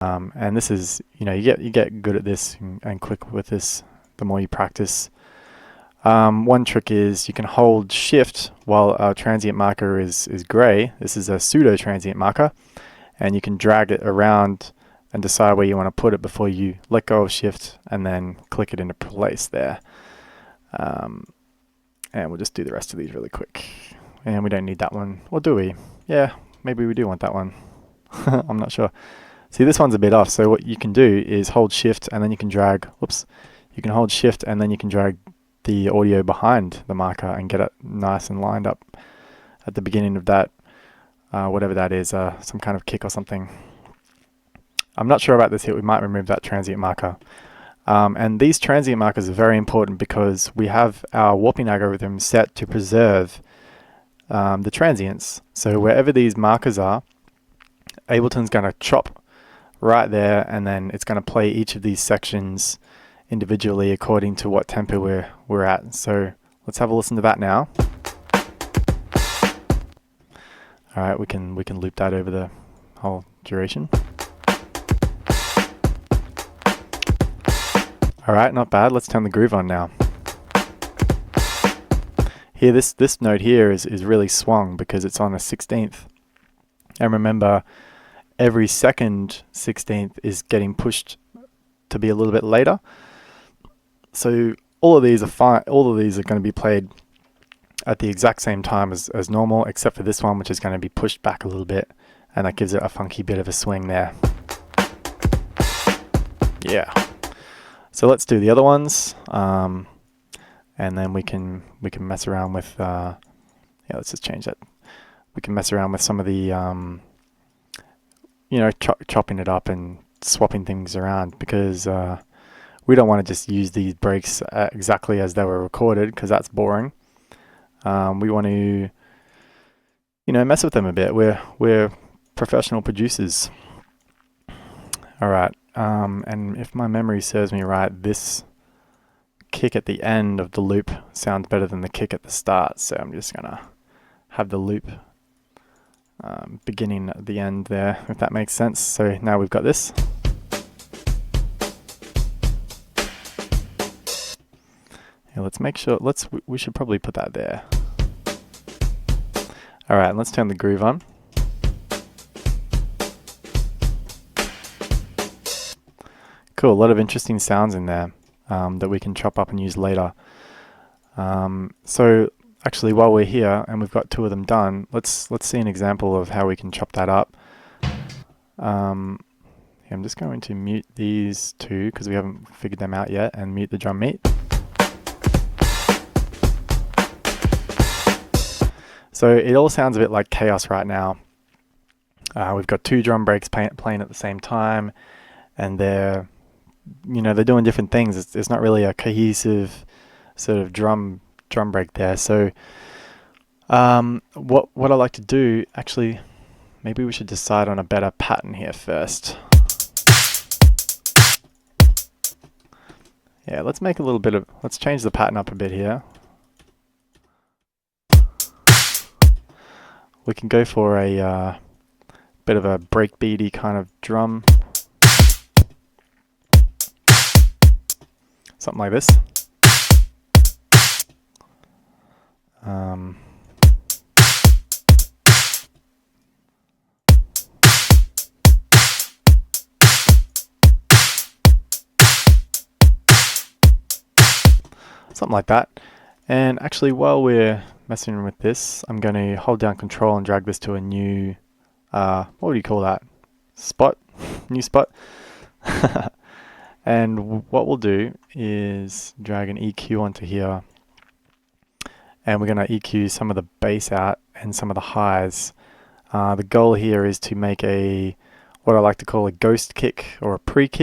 And this is, you get good at this and quick with this the more you practice. One trick is you can hold shift while our transient marker is gray. This is a pseudo transient marker, and you can drag it around and decide where you want to put it before you let go of shift and then click it into place there. And we'll just do the rest of these really quick. And we don't need that one, or do we? Yeah, maybe we do want that one. I'm not sure. See, this one's a bit off, so what you can do is hold shift and then you can drag, whoops, you can hold shift and then you can drag the audio behind the marker and get it nice and lined up at the beginning of that, whatever that is, some kind of kick or something. I'm not sure about this hit, we might remove that transient marker. And these transient markers are very important because we have our warping algorithm set to preserve the transients. So wherever these markers are, Ableton's going to chop right there, and then it's going to play each of these sections individually according to what tempo we're at. So let's have a listen to that now. All right, we can loop that over the whole duration. All right, not bad. Let's turn the groove on now. Here, this note here is really swung because it's on a 16th. And remember, every second 16th is getting pushed to be a little bit later. So all of these are fine. All of these are going to be played at the exact same time as normal, except for this one, which is going to be pushed back a little bit, and that gives it a funky bit of a swing there. Yeah. So let's do the other ones, and then we can mess around with. Yeah, let's just change that. We can mess around with some of the, chopping it up and swapping things around, because we don't want to just use these breaks exactly as they were recorded, because that's boring. We want to, mess with them a bit. We're professional producers. All right. And if my memory serves me right, this kick at the end of the loop sounds better than the kick at the start. So I'm just gonna have the loop beginning at the end there, if that makes sense. So now we've got this. Yeah, let's make sure. We should probably put that there. All right, let's turn the groove on. Cool, a lot of interesting sounds in there that we can chop up and use later. So actually, while we're here and we've got two of them done, let's see an example of how we can chop that up. I'm just going to mute these two because we haven't figured them out yet, and mute the drum meat. So it all sounds a bit like chaos right now. We've got two drum breaks playing at the same time, and they're doing different things. It's not really a cohesive sort of drum break there. So what I like to do, actually, maybe we should decide on a better pattern here first. Yeah, let's change the pattern up a bit here. We can go for a bit of a breakbeaty kind of drum. Something like this. Something like that. And actually, while we're messing with this, I'm going to hold down Control and drag this to a new, what would you call that? Spot? New spot? And what we'll do is drag an EQ onto here, and we're going to EQ some of the bass out and some of the highs. The goal here is to make what I like to call a ghost kick or a pre-kick.